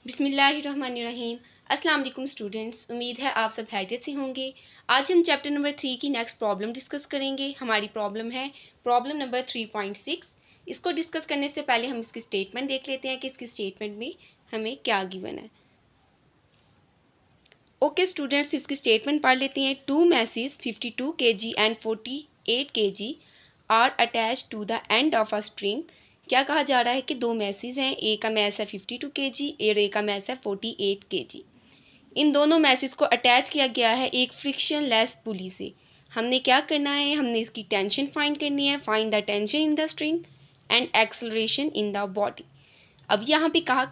बिस्मिल्लाहिर्रहमानिर्रहीम। अस्सलाम वालेकुम स्टूडेंट्स, उम्मीद है आप सब खैरियत से होंगे। आज हम चैप्टर नंबर 3 की नेक्स्ट प्रॉब्लम डिस्कस करेंगे। हमारी प्रॉब्लम है प्रॉब्लम नंबर 3.6। इसको डिस्कस करने से पहले हम इसकी स्टेटमेंट देख लेते हैं कि इसकी स्टेटमेंट में हमें क्या गिवन है। ओके स्टूडेंट्स, इसकी स्टेटमेंट पढ़ लेते हैं। 2 masses 52 kg and 48 kg are attached to the end of a string. क्या कहा जा रहा है कि 2 मैसेज हैं, ए का मैस है 52 kg और ए का मैस है 48 kg। इन दोनों मैसेज को अटैच किया गया है एक फ्रिक्शन लेस पुली से। हमने क्या करना है, हमने इसकी टेंशन फाइंड करनी है। Find the tension in the string and acceleration in the body. अब यहाँ पे कहा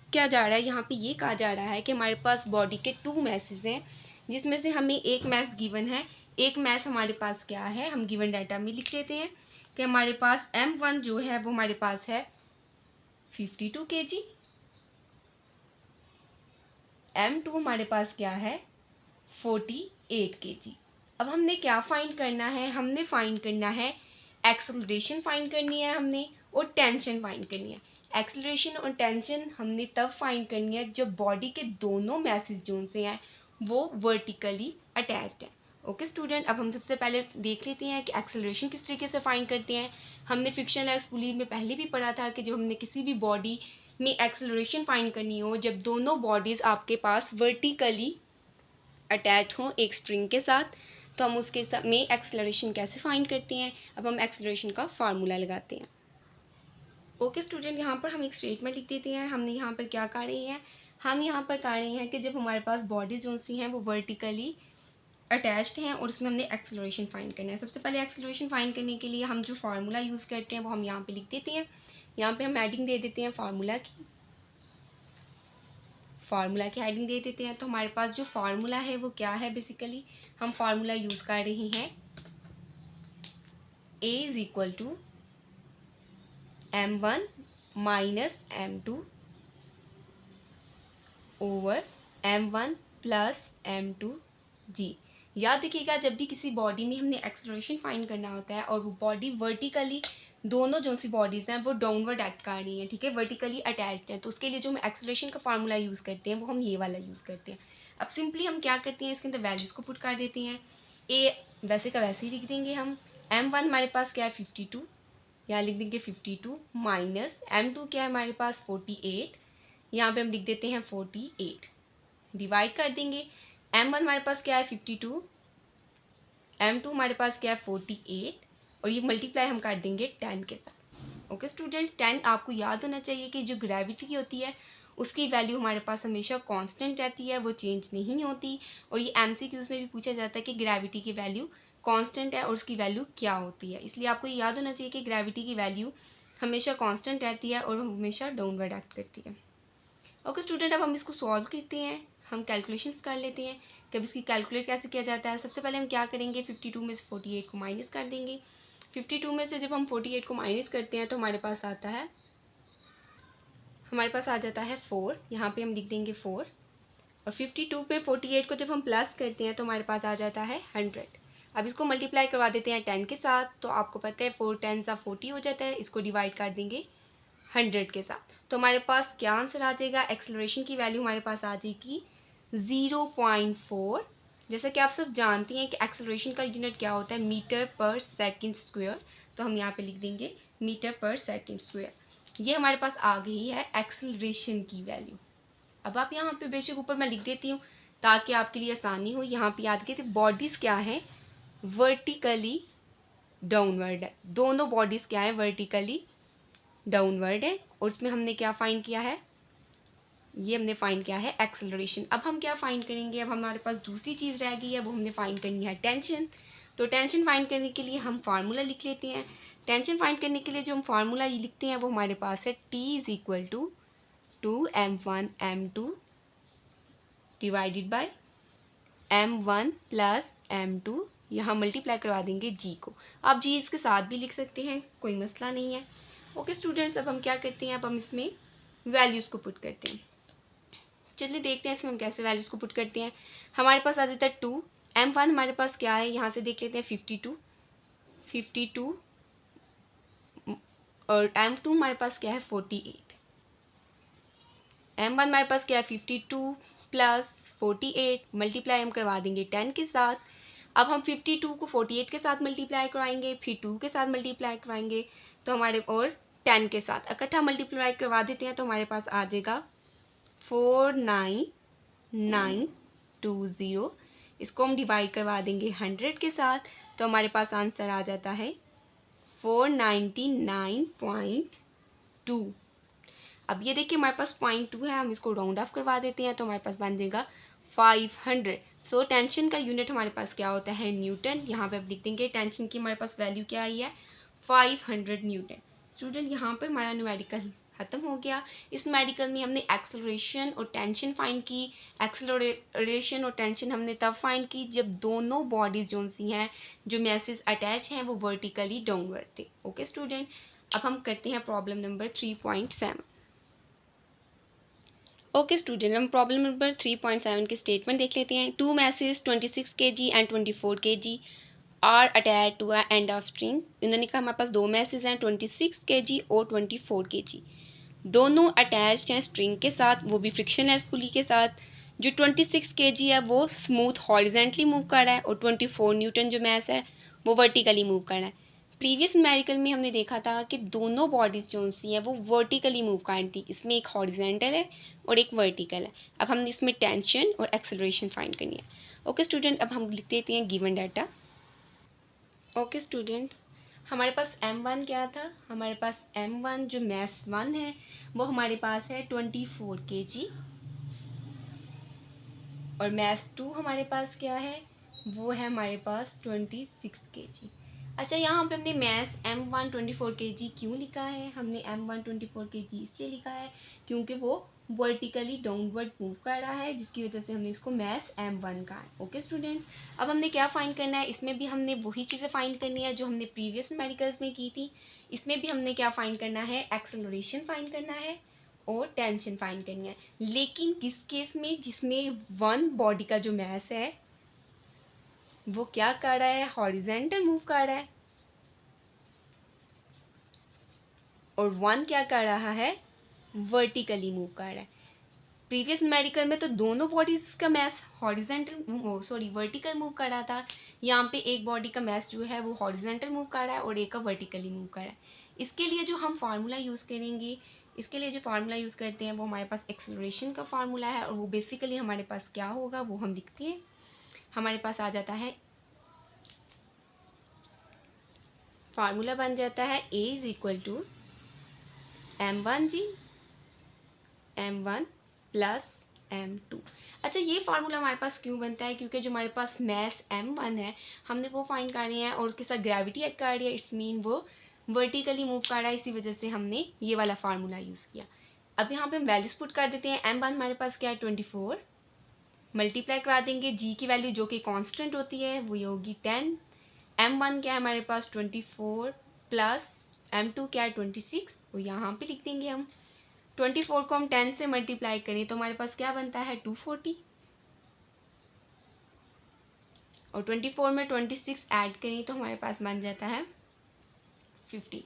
क्या जा रहा है, यहाँ पे ये कहा जा रहा है कि हमारे पास बॉडी के 2 मैसेज हैं, जिसमें से हमें एक मैस गिवन है। एक मैस हमारे पास क्या है, हम गिवन डाटा में लिख लेते हैं कि हमारे पास M1 जो है वो हमारे पास है 52 kg। M2 हमारे पास क्या है 48 kg। अब हमने क्या फाइंड करना है, हमने फाइंड करना है एक्सेलरेशन फाइंड करनी है हमने, और टेंशन फाइंड करनी है। एक्सेलरेशन और टेंशन हमने तब फाइंड करनी है जब बॉडी के दोनों मैसेज जोन से हैं वो वर्टिकली अटैच्ड है। ओके स्टूडेंट, अब हम सबसे पहले देख लेते हैं कि एक्सेलरेशन किस तरीके से फाइंड करते हैं। हमने फ्रिक्शनलेस पुली में पहले भी पढ़ा था कि जब हमने किसी भी बॉडी में एक्सेलरेशन फाइंड करनी हो, जब दोनों बॉडीज़ आपके पास वर्टिकली अटैच हों एक स्ट्रिंग के साथ, तो हम उसके साथ में एक्सेलरेशन कैसे फाइंड करते हैं। अब हम एक्सेलरेशन का फार्मूला लगाते हैं। ओके स्टूडेंट, यहाँ पर हम एक स्टेटमेंट लिख देते हैं। हमने यहाँ पर क्या कहा रहे हैं, हम यहाँ पर कहा रहे हैं कि जब हमारे पास बॉडी जोन सी हैं वो वर्टिकली अटैच्ड हैं और उसमें हमने एक्सेलरेशन फाइंड करना है। सबसे पहले एक्सेलरेशन फाइंड करने के लिए हम जो फार्मूला यूज़ करते हैं वो हम यहाँ पे लिख देते हैं। यहाँ पे हम हेडिंग दे देते हैं फार्मूला की हेडिंग दे देते हैं। तो हमारे पास जो फार्मूला है वो क्या है, बेसिकली हम फार्मूला यूज़ कर रहे हैं A is equal to M1 minus M2 over M1 plus M2G। याद रखिएगा, जब भी किसी बॉडी में हमने एक्सेलरेशन फाइंड करना होता है और वो बॉडी वर्टिकली, दोनों जो सी बॉडीज़ हैं वो डाउनवर्ड एक्ट कर रही हैं, ठीक है, वर्टिकली अटैच्ड हैं, तो उसके लिए जो हम एक्सेलरेशन का फार्मूला यूज़ करते हैं वो हम ये वाला यूज़ करते हैं। अब सिंपली हम क्या करते हैं, इसके अंदर वैल्यूज़ को पुट कर देते हैं। ए वैसे का वैसे ही लिख देंगे हम। M1 हमारे पास क्या है 52, यहाँ लिख देंगे 52 माइनस M2 क्या है हमारे पास 48, यहाँ पे हम लिख देते हैं 48, डिवाइड कर देंगे। M1 हमारे पास क्या है 52, M2 हमारे पास क्या है 48, और ये मल्टीप्लाई हम कर देंगे 10 के साथ। ओके स्टूडेंट, 10 आपको याद होना चाहिए कि जो ग्रेविटी होती है उसकी वैल्यू हमारे पास हमेशा कांस्टेंट रहती है, वो चेंज नहीं होती। और ये MCQs में भी पूछा जाता है कि ग्रेविटी की वैल्यू कांस्टेंट है और उसकी वैल्यू क्या होती है, इसलिए आपको ये याद होना चाहिए कि ग्रेविटी की वैल्यू हमेशा कांस्टेंट रहती है और हमेशा डाउनवर्ड एक्ट करती है। ओके स्टूडेंट, अब हम इसको सॉल्व करते हैं, हम कैलकुलेशंस कर लेते हैं कि अब इसकी कैलकुलेट कैसे किया जाता है। सबसे पहले हम क्या करेंगे, 52 में से 48 को माइनस कर देंगे। 52 में से जब हम 48 को माइनस करते हैं तो हमारे पास आ जाता है 4, यहाँ पे हम लिख देंगे 4। और 52 पे 48 को जब हम प्लस करते हैं तो हमारे पास आ जाता है 100। अब इसको मल्टीप्लाई करवा देते हैं 10 के साथ, तो आपको पता है 4 10 सा 40 हो जाता है। इसको डिवाइड कर देंगे 100 के साथ, तो हमारे पास क्या आंसर आ जाएगा, एक्सेलरेशन की वैल्यू हमारे पास आ जाएगी 0.4। जैसा कि आप सब जानती हैं कि एक्सेलरेशन का यूनिट क्या होता है, मीटर पर सेकंड स्क्वायर, तो हम यहाँ पे लिख देंगे मीटर पर सेकंड स्क्वायर। ये हमारे पास आ गई है एक्सेलरेशन की वैल्यू। अब आप यहाँ पे बेशक ऊपर मैं लिख देती हूँ ताकि आपके लिए आसानी हो। यहाँ पे याद कीजिए बॉडीज़ क्या है, वर्टिकली डाउनवर्ड है। दोनों बॉडीज़ क्या है, वर्टिकली डाउनवर्ड है, और उसमें हमने क्या फाइंड किया है, ये हमने फाइंड किया है एक्सेलरेशन। अब हम क्या फाइंड करेंगे, अब हमारे पास दूसरी चीज़ रह गई है, वो हमने फाइंड करनी है टेंशन। तो टेंशन फाइंड करने के लिए हम फार्मूला लिख लेते हैं। टेंशन फाइंड करने के लिए जो हम फार्मूला लिखते हैं वो हमारे पास है T is equal to 2M1 M2 divided by M1 plus M2, यहाँ मल्टीप्लाई करवा देंगे G को। आप G इसके साथ भी लिख सकते हैं, कोई मसला नहीं है। ओके स्टूडेंट्स, अब हम क्या करते हैं, अब हम इसमें वैल्यूज़ को पुट करते हैं। चलिए देखते हैं इसमें हम कैसे वैल्यूज़ को पुट करते हैं। हमारे पास आ जाता है 2, M1 हमारे पास क्या है, यहाँ से देख लेते हैं 52 और M2 हमारे पास क्या है 48। M1 हमारे पास क्या है 52 प्लस 48, मल्टीप्लाई हम करवा देंगे 10 के साथ। अब हम 52 को 48 के साथ मल्टीप्लाई कराएंगे, फिर 2 के साथ मल्टीप्लाई कराएंगे तो हमारे, और 10 के साथ इकट्ठा मल्टीप्लाई करवा देते हैं तो हमारे पास आ जाएगा 49920। इसको हम डिवाइड करवा देंगे 100 के साथ तो हमारे पास आंसर आ जाता है 499.2। अब ये देखिए हमारे पास 0.2 है, हम इसको राउंड ऑफ करवा देते हैं तो हमारे पास बन जाएगा 500। सो टेंशन का यूनिट हमारे पास क्या होता है न्यूटन। यहाँ पे आप लिख देंगे टेंशन की हमारे पास वैल्यू क्या आई है 500 न्यूटन। स्टूडेंट यहाँ पर हमारा न्यूमेरिकल ख़त्म हो गया। इस न्यूमेरिकल में हमने एक्सेलरेशन और टेंशन फाइंड की। एक्सेलरेशन और टेंशन हमने तब फाइंड की जब दोनों बॉडीज जो सी हैं, जो मैसेज अटैच हैं, वो वर्टिकली डाउनवर्ड थे। ओके स्टूडेंट, अब हम करते हैं प्रॉब्लम नंबर 3.7। ओके स्टूडेंट, हम प्रॉब्लम नंबर 3.7 के स्टेटमेंट देख लेते हैं। 2 masses 26 kg and 24 kg are attached to a end of string. इन्होंने कहा हमारे पास 2 मैसेज हैं 26 kg और 24 kg, दोनों अटैच्ड हैं स्ट्रिंग के साथ, वो भी फ्रिक्शनलेस पुली के साथ। जो 26 kg है वो स्मूथ हॉरिजेंटली मूव कर रहा है और 24 न्यूटन जो मैस है वो वर्टिकली मूव कर रहा है। प्रीवियस न्यूमेरिकल में हमने देखा था कि दोनों बॉडीज जो सी हैं वो वर्टिकली मूव कर रही थी। इसमें एक हॉरिजेंटल है और एक वर्टिकल है। अब हमने इसमें टेंशन और एक्सेलरेशन फाइंड करनी है। ओके स्टूडेंट, अब हम लिख देते हैं गिवन डाटा। ओके स्टूडेंट, हमारे पास M1 क्या था, हमारे पास M1 जो मैस 1 है वो हमारे पास है 24 kg और मैस 2 हमारे पास क्या है, वो है हमारे पास 26 kg। अच्छा, यहाँ पे हमने मैस M1 24 kg क्यों लिखा है, हमने M1 24 kg इसलिए लिखा है क्योंकि वो वर्टिकली डाउनवर्ड मूव कर रहा है, जिसकी वजह से हमने इसको मैस M1 कहा है। ओके स्टूडेंट्स, अब हमने क्या फाइंड करना है, इसमें भी हमने वही चीज़ें फाइंड करनी है जो हमने प्रीवियस न्यूमेरिकल्स में की थी। इसमें भी हमने क्या फाइंड करना है, एक्सेलरेशन फाइंड करना है और टेंशन फाइंड करनी है। लेकिन किस केस में, जिसमें वन बॉडी का जो मैस है वो क्या कर रहा है, हॉरिजेंटल मूव कर रहा है, और वन क्या कर रहा है, वर्टिकली मूव कर रहा है। प्रीवियस न्यूमेरिकल में तो दोनों बॉडीज का मैस हॉरिजेंटल वर्टिकल मूव कर रहा था। यहाँ पे एक बॉडी का मैस जो है वो हॉरिजेंटल मूव कर रहा है और एक का वर्टिकली मूव कर रहा है। इसके लिए जो हम फार्मूला यूज़ करेंगे, इसके लिए जो फार्मूला यूज़ करते हैं वो हमारे पास एक्सेलरेशन का फार्मूला है, और वो बेसिकली हमारे पास क्या होगा वो हम लिखते हैं। हमारे पास आ जाता है, फार्मूला बन जाता है A is equal to M1G M1 plus M2। अच्छा, ये फार्मूला हमारे पास क्यों बनता है, क्योंकि जो हमारे पास मैस M1 है हमने वो फाइंड करनी है और उसके साथ ग्रेविटी ऐड कर रही है, इट्स मीन वो वर्टिकली मूव कर रहा है, इसी वजह से हमने ये वाला फार्मूला यूज़ किया। अब यहाँ पे हम वैल्यूज पुट कर देते हैं। M1 हमारे पास क्या है 24, मल्टीप्लाई करा देंगे G की वैल्यू जो कि कांस्टेंट होती है वो ये होगी 10। M1 क्या है हमारे पास 24 प्लस M2 क्या है 26, तो यहाँ पे लिख देंगे हम। 24 को हम 10 से मल्टीप्लाई करें तो हमारे पास क्या बनता है 240, और 24 में 26 ऐड करें तो हमारे पास बन जाता है 50।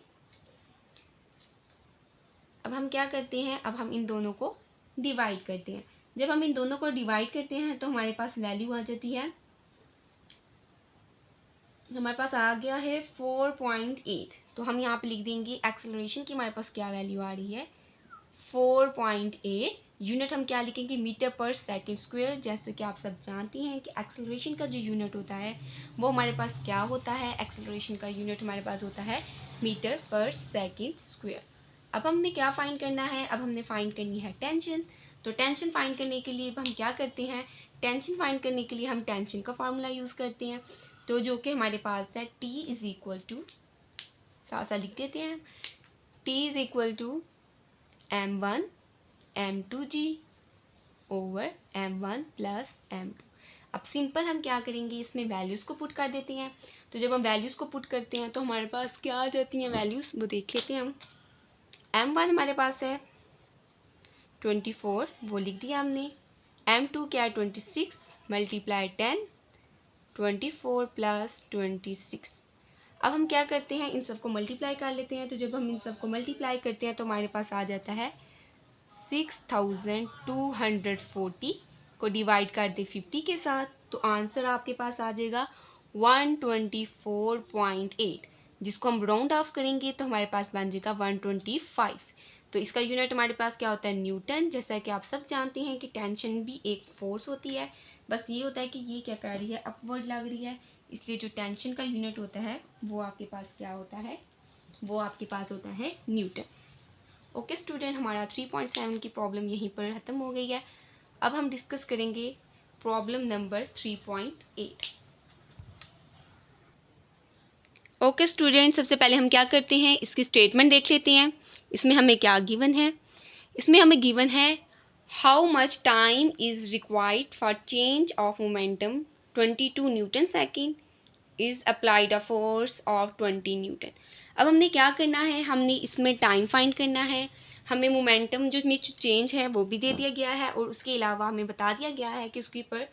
अब हम क्या करते हैं, अब हम इन दोनों को डिवाइड करते हैं। जब हम इन दोनों को डिवाइड करते हैं तो हमारे पास वैल्यू आ जाती है, हमारे पास आ गया है 4.8। तो हम यहाँ पे लिख देंगे एक्सेलरेशन की हमारे पास क्या वैल्यू आ रही है 4.8। यूनिट हम क्या लिखेंगे, मीटर पर सेकंड स्क्वायर। जैसे कि आप सब जानती हैं कि एक्सेलरेशन का जो यूनिट होता है वो हमारे पास क्या होता है, एक्सेलरेशन का यूनिट हमारे पास होता है मीटर पर सेकंड स्क्वायर। अब हमने क्या फाइंड करना है, अब हमने फाइंड करनी है टेंशन। तो टेंशन फाइंड करने के लिए हम क्या करते हैं, टेंशन फाइंड करने के लिए हम टेंशन का फार्मूला यूज़ करते हैं। तो जो कि हमारे पास है T इज़ इक्वल टू, साथ साथ लिख देते हैं, T is equal to M1 M2G over M1 plus M2। अब सिंपल हम क्या करेंगे, इसमें वैल्यूज़ को पुट कर देते हैं। तो जब हम वैल्यूज़ को पुट करते हैं तो हमारे पास क्या आ जाती हैं वैल्यूज़, वो देख लेते हैं हम। M1 हमारे पास है 24, वो लिख दिया हमने। M2 क्या है 26 मल्टीप्लाई 10, 24 प्लस 26। अब हम क्या करते हैं, इन सबको मल्टीप्लाई कर लेते हैं। तो जब हम इन सबको मल्टीप्लाई करते हैं तो हमारे पास आ जाता है 6240 को डिवाइड कर दे 50 के साथ, तो आंसर आपके पास आ जाएगा 124.8, जिसको हम राउंड ऑफ करेंगे तो हमारे पास बन जाएगा 125। तो इसका यूनिट हमारे पास क्या होता है, न्यूटन। जैसा कि आप सब जानते हैं कि टेंशन भी एक फोर्स होती है, बस ये होता है कि ये क्या कर रही है, अपवर्ड लग रही है, इसलिए जो टेंशन का यूनिट होता है वो आपके पास क्या होता है, वो आपके पास होता है न्यूटन। ओके स्टूडेंट, हमारा 3.7 की प्रॉब्लम यहीं पर ख़त्म हो गई है। अब हम डिस्कस करेंगे प्रॉब्लम नंबर 3.8। ओके स्टूडेंट, सबसे पहले हम क्या करते हैं, इसकी स्टेटमेंट देख लेते हैं। इसमें हमें क्या गिवन है, इसमें हमें गिवन है how much time is required for change of momentum 22 Newton second is applied a force of 20 Newton. अब हमने क्या करना है, हमने इसमें टाइम फाइंड करना है, हमें मोमेंटम जो में चेंज है वो भी दे दिया गया है, और उसके अलावा हमें बता दिया गया है कि उसके ऊपर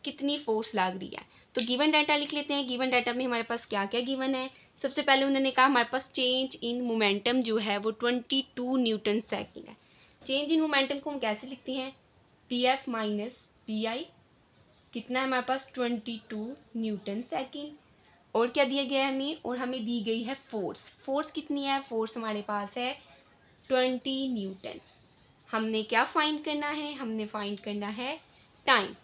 कितनी फोर्स लग रही है। तो गिवन डाटा लिख लेते हैं। गिवन डाटा में हमारे पास क्या क्या गिवन है। सबसे पहले उन्होंने कहा हमारे पास चेंज इन मोमेंटम जो है वो 22 न्यूटन सेकेंड है। चेंज इन मोमेंटम को हम कैसे लिखते हैं, पी एफ माइनस पी आई, कितना है हमारे पास 22 न्यूटन सेकेंड। और क्या दिया गया है हमें, और हमें दी गई है फोर्स। फोर्स कितनी है, फोर्स हमारे पास है 20 न्यूटन। हमने क्या फाइंड करना है, हमने फाइंड करना है टाइम।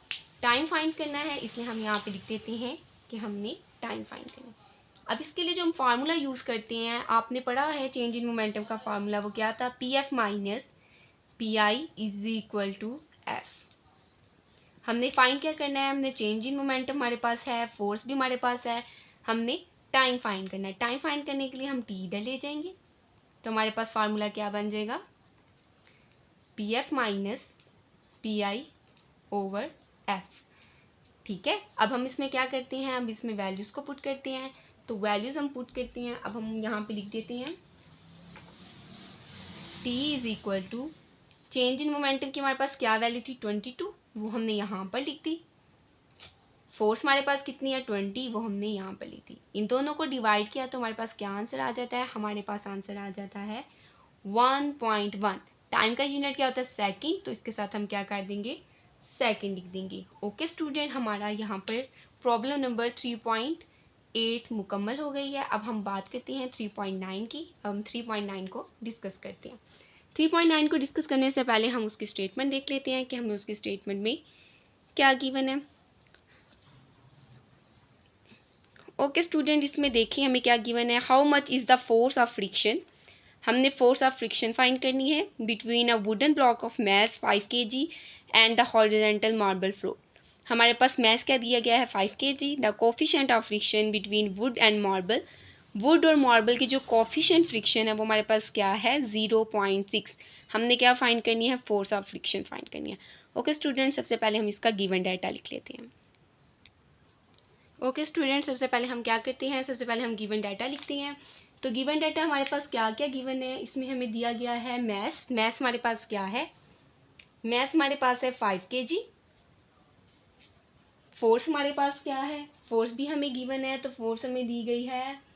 टाइम फाइंड करना है, इसलिए हम यहाँ पे लिख देते हैं कि हमने टाइम फाइंड करना है। अब इसके लिए जो हम फार्मूला यूज़ करते हैं, आपने पढ़ा है चेंज इन मोमेंटम का फार्मूला, वो क्या था, P F minus P I is equal to F. हमने फाइंड क्या करना है, हमने चेंज इन मोमेंटम हमारे पास है, फोर्स भी हमारे पास है, हमने टाइम फाइंड करना है। टाइम फाइंड करने के लिए हम टी इधर ले जाएंगे, तो हमारे पास फार्मूला क्या बन जाएगा, पी एफ माइनस पी आई ओवर एफ। ठीक है, अब हम इसमें क्या करते हैं, अब इसमें वैल्यूज़ को पुट करते हैं। तो वैल्यूज़ हम पुट करते हैं, अब हम यहाँ पे लिख देते हैं t is equal to, change in momentum की हमारे पास क्या वैल्यू थी 22, वो हमने यहाँ पर लिख दी। फोर्स हमारे पास कितनी है 20, वो हमने यहाँ पर ली थी। इन दोनों को डिवाइड किया तो हमारे पास क्या आंसर आ जाता है, हमारे पास आंसर आ जाता है 1.1। टाइम का यूनिट क्या होता है सेकंड, तो इसके साथ हम क्या कर देंगे, सेकंड लिख देंगे। ओके स्टूडेंट, हमारा यहाँ पर प्रॉब्लम नंबर 3.8 मुकम्मल हो गई है। अब हम बात करते हैं 3.9 की। अब हम 3.9 को डिस्कस करते हैं। 3.9 को डिस्कस करने से पहले हम उसकी स्टेटमेंट देख लेते हैं कि हमें उसकी स्टेटमेंट में क्या गिवन है। ओके स्टूडेंट, इसमें देखिए हमें क्या गिवन है, how much is the force of friction. हमने फोर्स ऑफ फ्रिक्शन फाइंड करनी है between a wooden block of mass 5 kg and the horizontal marble floor. हमारे पास मैस क्या दिया गया है 5 kg। The coefficient of friction between would and marble, would और marble की जो कोफिशिएंट फ्रिक्शन है वो हमारे पास क्या है 0.6। हमने क्या फाइंड करनी है, फोर्स ऑफ फ्रिक्शन फाइंड करनी है। ओके स्टूडेंट, सबसे पहले हम इसका गिवन डाटा लिख लेते हैं। ओके स्टूडेंट, सबसे पहले हम क्या करते हैं, सबसे पहले हम गिवन डाटा लिखते हैं। तो गिवन डाटा हमारे पास क्या क्या गिवन है, इसमें हमें दिया गया है मैस। मैस हमारे पास क्या है, मैस हमारे पास है 5 kg। फोर्स हमारे पास क्या है, फोर्स भी हमें गिवन है, तो फोर्स हमें दी गई है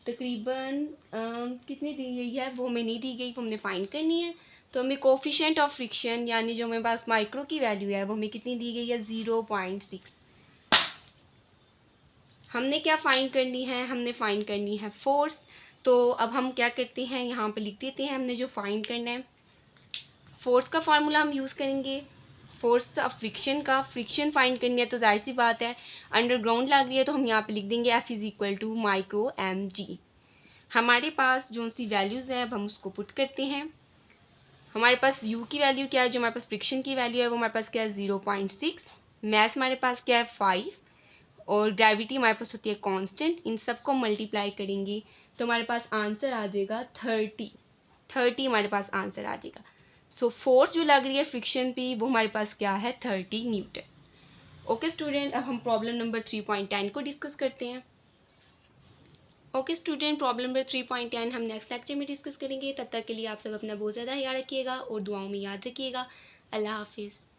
तकरीबन कितनी दी गई है, वो हमें नहीं दी गई, वो हमने फाइंड करनी है। तो हमें कोफिशिएंट ऑफ फ्रिक्शन यानी जो हमारे पास माइक्रो की वैल्यू है वो हमें कितनी दी गई है 0.6। हमने क्या फाइंड करनी है, हमने फाइंड करनी है फोर्स। तो अब हम क्या करते हैं, यहाँ पे लिख देते हैं हमने जो फाइंड करना है। फोर्स का फार्मूला हम यूज़ करेंगे, फोर्स ऑफ फ्रिक्शन का, फ्रिक्शन फाइंड करनी है तो जाहिर सी बात है अंडरग्राउंड लग रही है, तो हम यहाँ पे लिख देंगे F is equal to micro mg। हमारे पास जो सी वैल्यूज़ है अब हम उसको पुट करते हैं। हमारे पास u की वैल्यू क्या है, जो हमारे पास फ्रिक्शन की वैल्यू है वो हमारे पास क्या है 0.6। मैस हमारे पास क्या है 5, और ग्रेविटी हमारे पास होती है कांस्टेंट। इन सब को मल्टीप्लाई करेंगे तो हमारे पास आंसर आ जाएगा 30 हमारे पास आंसर आ जाएगा। सो फोर्स जो लग रही है फ्रिक्शन पे वो हमारे पास क्या है 30 न्यूटन। ओके स्टूडेंट, अब हम प्रॉब्लम नंबर 3.10 को डिस्कस करते हैं। ओके स्टूडेंट, प्रॉब्लम नंबर 3.10 हम नेक्स्ट लेक्चर में डिस्कस करेंगे। तब तक के लिए आप सब अपना बहुत ज़्यादा ख्याल रखिएगा और दुआओं में याद रखिएगा। अल्लाह हाफिज़।